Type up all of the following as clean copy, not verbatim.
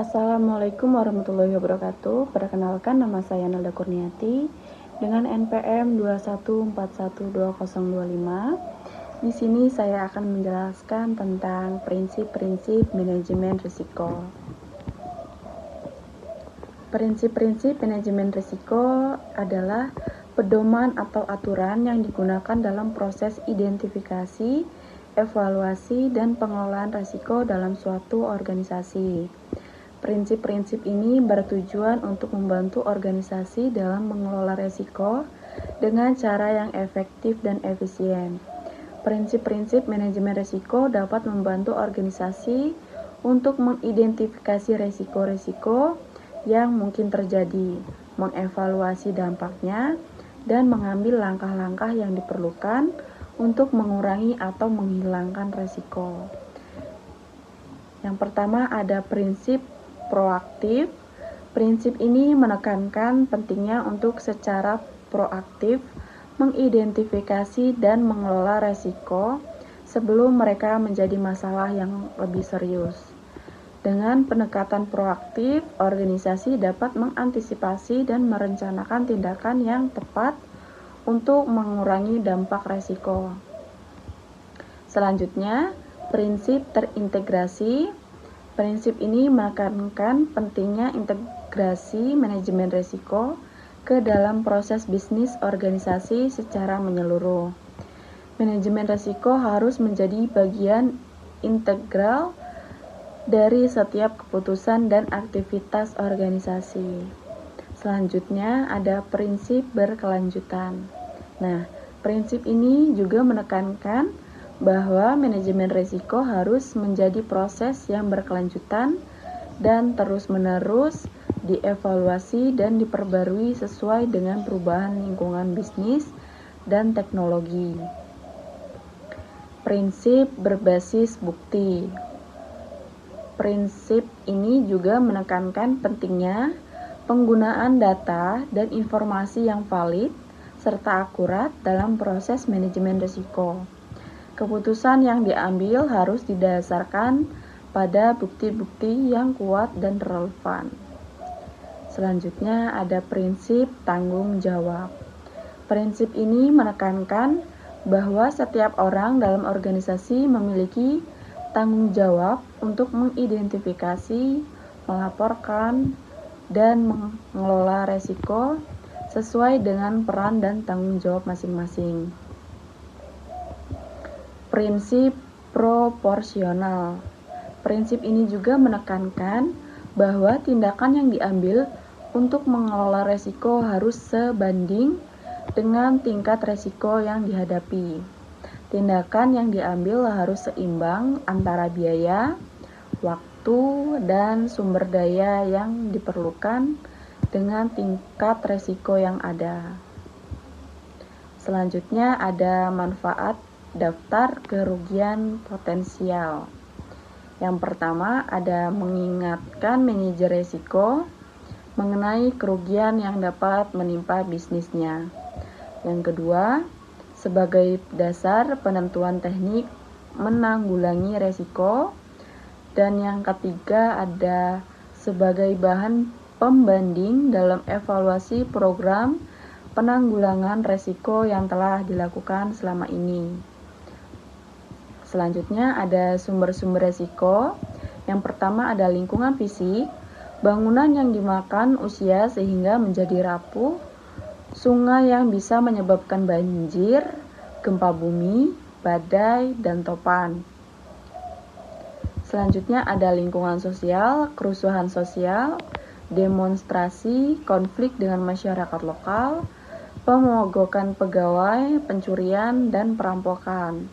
Assalamualaikum warahmatullahi wabarakatuh. Perkenalkan, nama saya Nelda Kurniati dengan NPM 214122025. Di sini saya akan menjelaskan tentang prinsip-prinsip manajemen risiko. Prinsip-prinsip manajemen risiko adalah pedoman atau aturan yang digunakan dalam proses identifikasi, evaluasi, dan pengelolaan risiko dalam suatu organisasi. Prinsip-prinsip ini bertujuan untuk membantu organisasi dalam mengelola risiko dengan cara yang efektif dan efisien. Prinsip-prinsip manajemen risiko dapat membantu organisasi untuk mengidentifikasi risiko-risiko yang mungkin terjadi, mengevaluasi dampaknya, dan mengambil langkah-langkah yang diperlukan untuk mengurangi atau menghilangkan risiko. Yang pertama ada prinsip proaktif. Prinsip ini menekankan pentingnya untuk secara proaktif mengidentifikasi dan mengelola risiko sebelum mereka menjadi masalah yang lebih serius. Dengan pendekatan proaktif, organisasi dapat mengantisipasi dan merencanakan tindakan yang tepat untuk mengurangi dampak risiko. Selanjutnya, prinsip terintegrasi. Prinsip ini menekankan pentingnya integrasi manajemen risiko ke dalam proses bisnis organisasi secara menyeluruh. Manajemen risiko harus menjadi bagian integral dari setiap keputusan dan aktivitas organisasi. Selanjutnya ada prinsip berkelanjutan. Nah, prinsip ini juga menekankan bahwa manajemen risiko harus menjadi proses yang berkelanjutan dan terus-menerus dievaluasi dan diperbarui sesuai dengan perubahan lingkungan bisnis dan teknologi. Prinsip berbasis bukti. Prinsip ini juga menekankan pentingnya penggunaan data dan informasi yang valid serta akurat dalam proses manajemen risiko. Keputusan yang diambil harus didasarkan pada bukti-bukti yang kuat dan relevan. Selanjutnya ada prinsip tanggung jawab. Prinsip ini menekankan bahwa setiap orang dalam organisasi memiliki tanggung jawab untuk mengidentifikasi, melaporkan, dan mengelola risiko sesuai dengan peran dan tanggung jawab masing-masing. Prinsip proporsional. Prinsip ini juga menekankan bahwa tindakan yang diambil untuk mengelola risiko harus sebanding dengan tingkat risiko yang dihadapi. Tindakan yang diambil harus seimbang antara biaya, waktu, dan sumber daya yang diperlukan dengan tingkat risiko yang ada. Selanjutnya ada manfaat daftar kerugian potensial. Yang pertama ada mengingatkan manajer risiko mengenai kerugian yang dapat menimpa bisnisnya. Yang kedua, sebagai dasar penentuan teknik menanggulangi risiko. Dan yang ketiga ada sebagai bahan pembanding dalam evaluasi program penanggulangan risiko yang telah dilakukan selama ini. Selanjutnya ada sumber-sumber risiko. Yang pertama ada lingkungan fisik, bangunan yang dimakan usia sehingga menjadi rapuh, sungai yang bisa menyebabkan banjir, gempa bumi, badai, dan topan. Selanjutnya ada lingkungan sosial, kerusuhan sosial, demonstrasi, konflik dengan masyarakat lokal, pemogokan pegawai, pencurian, dan perampokan.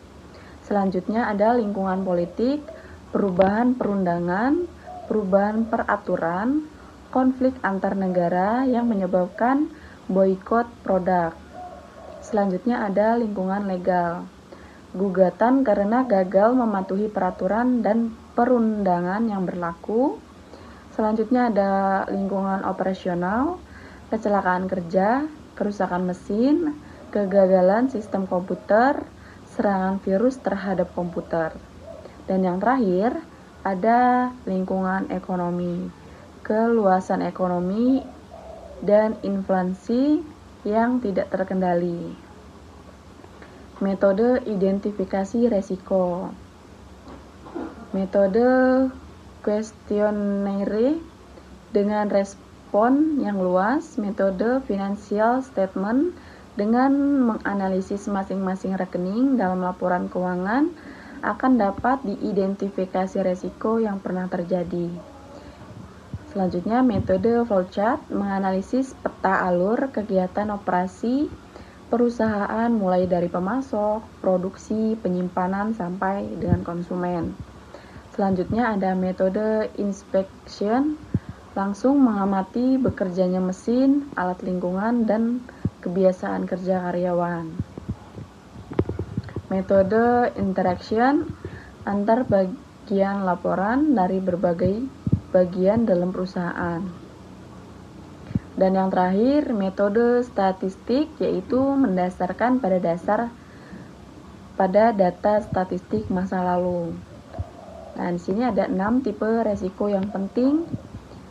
Selanjutnya ada lingkungan politik, perubahan perundangan, perubahan peraturan, konflik antar negara yang menyebabkan boikot produk. Selanjutnya ada lingkungan legal, gugatan karena gagal mematuhi peraturan dan perundangan yang berlaku. Selanjutnya ada lingkungan operasional, kecelakaan kerja, kerusakan mesin, kegagalan sistem komputer, serangan virus terhadap komputer. Dan yang terakhir, ada lingkungan ekonomi, keluasan ekonomi, dan inflasi yang tidak terkendali. Metode identifikasi resiko. Metode kuesioner dengan respon yang luas. Metode financial statement dengan menganalisis masing-masing rekening dalam laporan keuangan akan dapat diidentifikasi resiko yang pernah terjadi. Selanjutnya, metode flowchart menganalisis peta alur kegiatan operasi perusahaan mulai dari pemasok, produksi, penyimpanan, sampai dengan konsumen. Selanjutnya ada metode inspection, langsung mengamati bekerjanya mesin, alat lingkungan, dan kebiasaan kerja karyawan. Metode interaction, antar bagian laporan dari berbagai bagian dalam perusahaan. Dan yang terakhir, metode statistik, yaitu mendasarkan pada data statistik masa lalu. Nah, di sini ada 6 tipe resiko yang penting.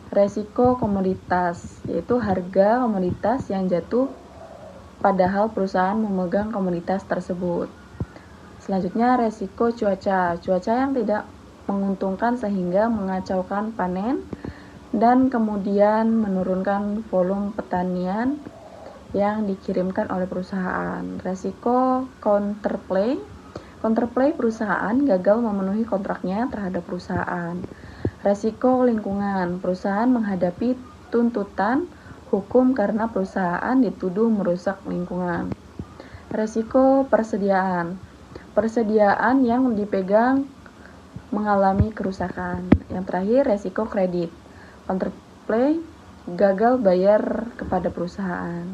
Resiko komoditas, yaitu harga komoditas yang jatuh padahal perusahaan memegang komoditas tersebut. Selanjutnya, resiko cuaca yang tidak menguntungkan sehingga mengacaukan panen dan kemudian menurunkan volume pertanian yang dikirimkan oleh perusahaan. Resiko counterplay perusahaan gagal memenuhi kontraknya terhadap perusahaan. Resiko lingkungan, perusahaan menghadapi tuntutan hukum karena perusahaan dituduh merusak lingkungan. Resiko persediaan yang dipegang mengalami kerusakan. Yang terakhir, resiko kredit. Counterplay, gagal bayar kepada perusahaan.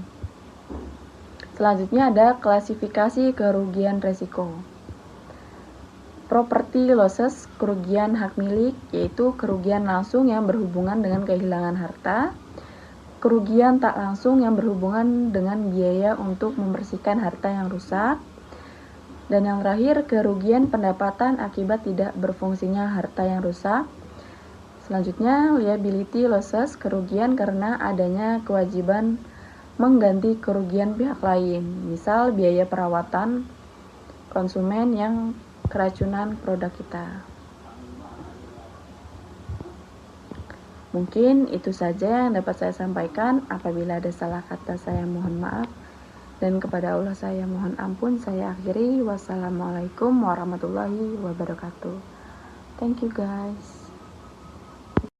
Selanjutnya ada klasifikasi kerugian resiko. Property losses, kerugian hak milik, yaitu kerugian langsung yang berhubungan dengan kehilangan harta. Kerugian tak langsung yang berhubungan dengan biaya untuk membersihkan harta yang rusak. Dan yang terakhir, kerugian pendapatan akibat tidak berfungsinya harta yang rusak. Selanjutnya, liability losses, kerugian karena adanya kewajiban mengganti kerugian pihak lain, misal biaya perawatan konsumen yang keracunan produk kita. Mungkin itu saja yang dapat saya sampaikan. Apabila ada salah kata, saya mohon maaf. Dan kepada Allah saya mohon ampun. Saya akhiri. Wassalamualaikum warahmatullahi wabarakatuh. Thank you guys.